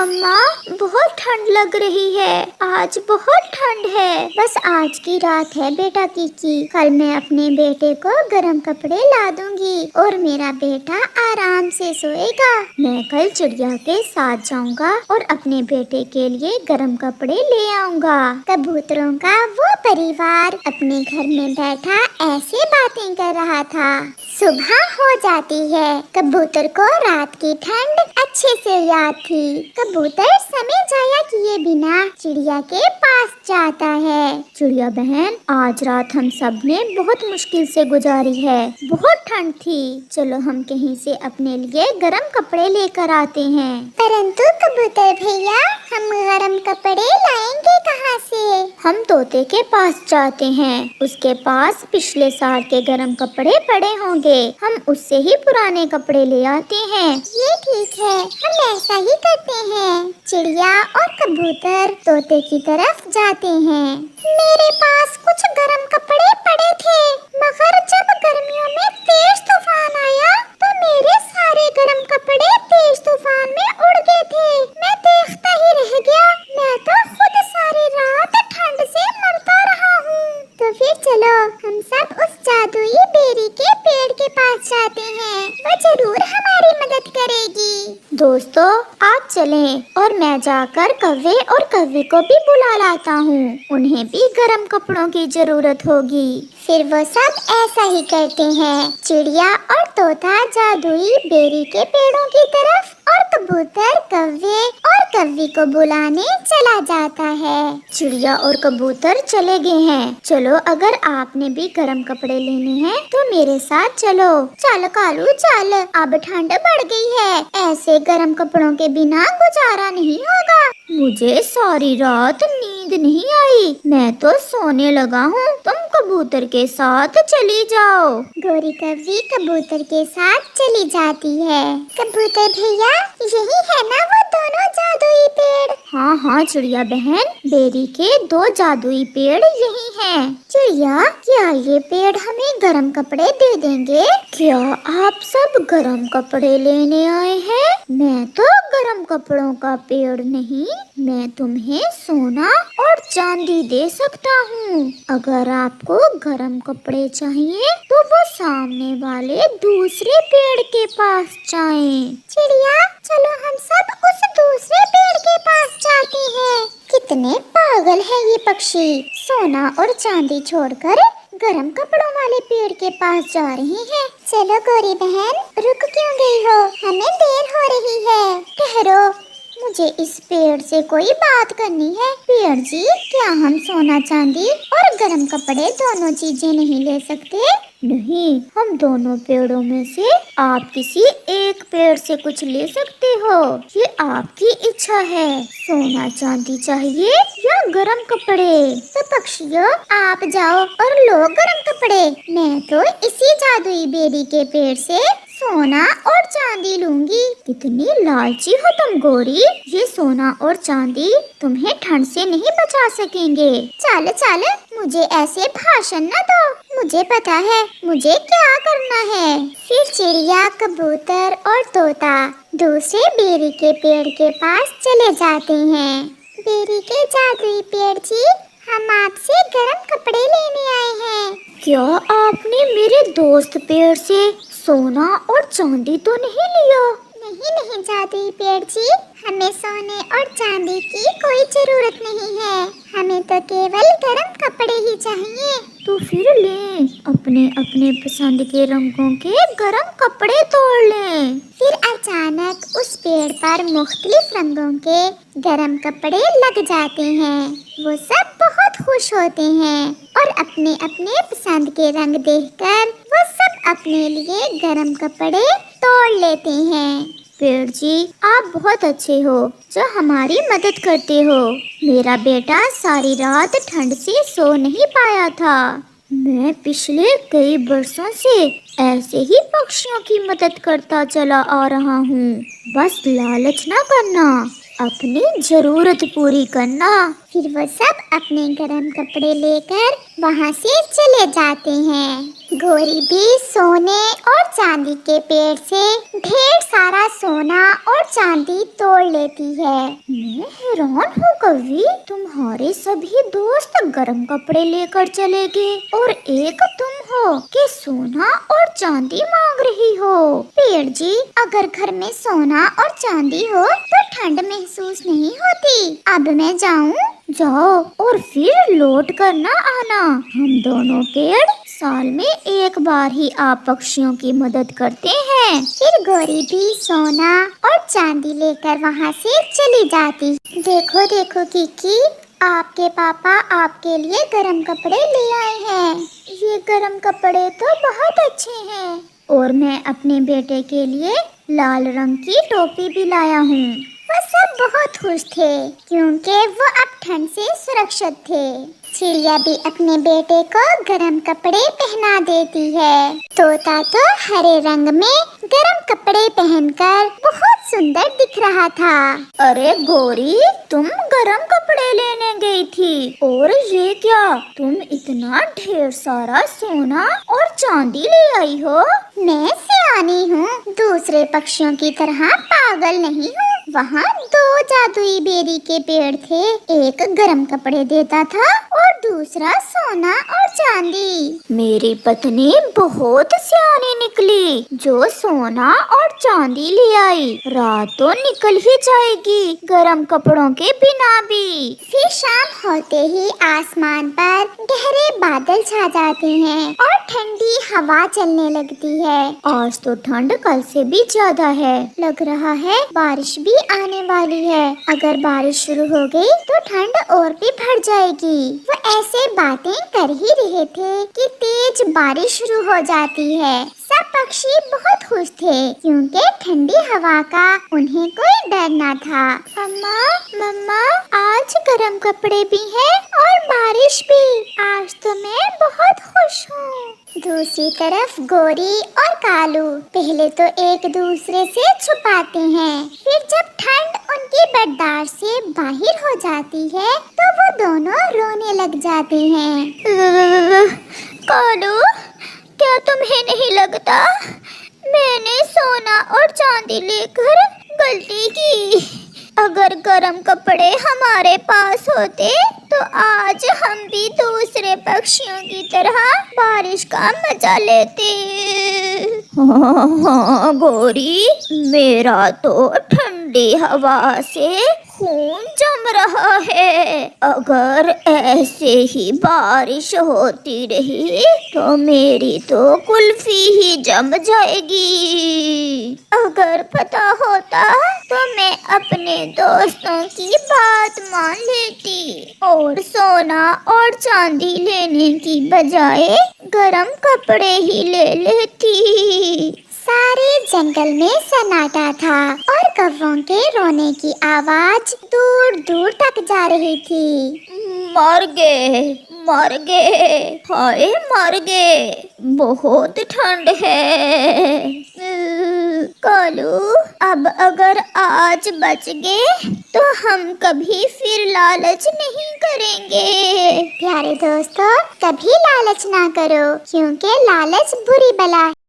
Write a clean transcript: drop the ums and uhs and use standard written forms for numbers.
अम्मा, बहुत ठंड लग रही है। आज बहुत ठंड है। बस आज की रात है बेटा की कल मैं अपने बेटे को गर्म कपड़े ला दूंगी और मेरा बेटा आराम से सोएगा। मैं कल चिड़िया के साथ जाऊंगा और अपने बेटे के लिए गर्म कपड़े ले आऊंगा। कबूतरों का वो परिवार अपने घर में बैठा ऐसे बातें कर रहा था। सुबह हो जाती है। कबूतर को रात की ठंड अच्छे से याद थी। कबूतर समय जाया किए बिना चिड़िया के पास जाता है। चिड़िया बहन, आज रात हम सब ने बहुत मुश्किल से गुजारी है। बहुत ठंड थी। चलो हम कहीं से अपने लिए गर्म कपड़े लेकर आते हैं। परंतु कबूतर भैया, हम गर्म कपड़े लाएंगे कहाँ से? हम तोते के पास जाते हैं। उसके पास पिछले साल के गर्म कपड़े पड़े होंगे। हम उससे ही पुराने कपड़े ले आते हैं। ये ठीक है, हम ऐसा ही करते हैं। चिड़िया और कबूतर तोते की तरफ जाते हैं। मेरे पास कुछ गर्म कपड़े पड़े थे, मगर जब गर्मियों में तेज तूफान आया तो मेरे सारे गर्म कपड़े तेज तूफान में उड़ गए थे। मैं देखता ही रह गया। मैं तो खुद सारी रात ठंड से मरता रहा हूँ। तो फिर चलो हम सब उस जादुई बेरी के पेड़ के पास जाते हैं। वो जरूर हमारी मदद करेगी। दोस्तों, आप चलें और मैं जाकर कौवे और कौवी को भी बुला लाता हूँ। उन्हें भी गर्म कपड़ों की जरूरत होगी। फिर वो सब ऐसा ही करते हैं। चिड़िया और तोता जादुई बेरी के पेड़ों की तरफ और कबूतर कौवे और कौवी को बुलाने चला जाता है। चिड़िया और कबूतर चले गए हैं। चलो, अगर आपने भी गर्म कपड़े लेने हैं तो मेरे साथ चलो। चल कालू चल, अब ठंड बढ़ गई है। ऐसे गर्म कपड़ों के बिना गुजारा नहीं होगा। मुझे सारी रात नींद नहीं आई। मैं तो सोने लगा हूँ। तुम कबूतर के साथ चली जाओ। गोरी कौवी कबूतर के साथ चली जाती है। कबूतर भैया, यही है ना वो दोनों जादुई पेड़? हाँ हाँ चिड़िया बहन, बेरी के 2 जादुई पेड़ यही हैं। चिड़िया, क्या ये पेड़ हमें गर्म कपड़े दे देंगे? क्या आप सब गर्म कपड़े लेने आए हैं? मैं तो गर्म कपड़ों का पेड़ नहीं, मैं तुम्हें सोना और चांदी दे सकता हूँ। अगर आपको गर्म कपड़े चाहिए तो वो सामने वाले दूसरे पेड़ के पास जाएं। चिड़िया, चलो हम सब उस दूसरे पेड़ के पास जाते हैं। कितने पागल है ये पक्षी, सोना और चांदी छोड़कर गरम कपड़ों वाले पेड़ के पास जा रही हैं। चलो गोरी बहन, रुक क्यों गई हो? हमें देर हो रही है। ठहरो, मुझे इस पेड़ से कोई बात करनी है। पेड़ जी, क्या हम सोना चांदी और गर्म कपड़े दोनों चीजें नहीं ले सकते? नहीं, हम दोनों पेड़ों में से आप किसी एक पेड़ से कुछ ले सकते हो। ये आपकी इच्छा है। सोना चांदी चाहिए या गरम कपड़े? तो पक्षियों, आप जाओ और लो गरम कपड़े। मैं तो इसी जादुई बेरी के पेड़ से सोना और चांदी लूंगी। कितनी लालची हो तुम गोरी। ये सोना और चांदी तुम्हें ठंड से नहीं बचा सकेंगे। चल चल, मुझे ऐसे भाषण न दो। मुझे पता है मुझे क्या करना है। फिर चिड़िया, कबूतर और तोता दूसरे बेरी के पेड़ के पास चले जाते हैं। बेरी के जादुई पेड़ जी, हम आपसे गर्म कपड़े लेने आए हैं। क्या आपने मेरे दोस्त पेड़ से सोना और चांदी तो नहीं लिया? नहीं नहीं जादुई पेड़ जी, हमें सोने और चांदी की कोई जरूरत नहीं है। हमें तो केवल गर्म कपड़े ही चाहिए। तो फिर लें, अपने अपने पसंद के रंगों के गर्म कपड़े तोड़ लें। फिर अचानक उस पेड़ पर मुख्तलिफ रंगों के गर्म कपड़े लग जाते हैं। वो सब बहुत खुश होते हैं और अपने अपने पसंद के रंग देखकर वो सब अपने लिए गर्म कपड़े तोड़ लेते हैं। पेड़ जी, आप बहुत अच्छे हो जो हमारी मदद करते हो। मेरा बेटा सारी रात ठंड से सो नहीं पाया था। मैं पिछले कई बरसों से ऐसे ही पक्षियों की मदद करता चला आ रहा हूँ। बस लालच ना करना। अपनी जरूरत पूरी करना। फिर वो सब अपने गर्म कपड़े लेकर वहाँ से चले जाते हैं। गौरी भी सोने और चांदी के पेड़ से ढेर सारा सोना और चांदी तोड़ लेती है। मैं हैरान हूँ कवि, तुम्हारे सभी दोस्त गर्म कपड़े लेकर चले गए और एक तुम हो कि सोना और चांदी मांग रही हो। पेड़ जी, अगर घर में सोना और चांदी हो तो ठंड महसूस नहीं होती। अब मैं जाऊँ? जाओ और फिर लौट कर ना आना। हम दोनों पेड़ साल में एक बार ही आप पक्षियों की मदद करते हैं। फिर गौरी भी सोना और चांदी लेकर वहाँ से चली जाती। देखो देखो किकी, आपके पापा आपके लिए गरम कपड़े ले आए हैं। ये गरम कपड़े तो बहुत अच्छे हैं। और मैं अपने बेटे के लिए लाल रंग की टोपी भी लाया हूँ। वो सब बहुत खुश थे क्योंकि वो अब ठंड से सुरक्षित थे। चिड़िया भी अपने बेटे को गरम कपड़े पहना देती है। तोता तो हरे रंग में गरम कपड़े पहनकर बहुत सुंदर दिख रहा था। अरे गौरी, तुम गरम कपड़े लेने गई थी और ये क्या, तुम इतना ढेर सारा सोना और चांदी ले आई हो? मैं सियानी हूँ, दूसरे पक्षियों की तरह पागल नहीं हूँ। वहाँ 2 जादुई बेरी के पेड़ थे, एक गरम कपड़े देता था और दूसरा सोना और चांदी। मेरी पत्नी बहुत सियानी निकली जो सोना और चांदी ले आई। रात तो निकल ही जाएगी गरम कपड़ों के बिना भी। फिर शाम होते ही आसमान पर गहरे बादल छा जाते हैं और ठंडी हवा चलने लगती है। आज तो ठंड कल से भी ज्यादा है। लग रहा है बारिश भी आने वाली है। अगर बारिश शुरू हो गई तो ठंड और भी बढ़ जाएगी। वो ऐसे बातें कर ही रहे थे कि तेज बारिश शुरू हो जाती है। सब पक्षी बहुत खुश थे क्योंकि ठंडी हवा का उन्हें कोई डर न था। मम्मा, मम्मा, आज गरम कपड़े भी हैं और बारिश भी। आज तो मैं बहुत खुश हूँ। दूसरी तरफ गौरी और कालू पहले तो एक दूसरे से छुपाते हैं, फिर जब ठंड उनकी बर्दाश्त से बाहर हो जाती है तो वो दोनों रोने लग जाते हैं। कालू, क्या तुम्हें नहीं लगता मैंने सोना और चांदी लेकर गलती की? अगर गरम कपड़े हमारे पास होते तो आज हम भी दूसरे पक्षियों की तरह बारिश का मजा लेते। हाँ गौरी, मेरा तो ठंडी हवा से खून जम रहा है। अगर ऐसे ही बारिश होती रही तो मेरी तो कुल्फी ही जम जाएगी। अगर पता होता तो मैं अपने दोस्तों की बात मान लेती और सोना और चांदी लेने की बजाय गरम कपड़े ही ले लेती। सारे जंगल में सन्नाटा था और कौवों के रोने की आवाज दूर दूर तक जा रही थी। मर गए, मर गए, हाय मर गए, बहुत ठंड है। कालू, अब अगर आज बच गए तो हम कभी फिर लालच नहीं करेंगे। प्यारे दोस्तों, कभी लालच ना करो क्योंकि लालच बुरी बला है।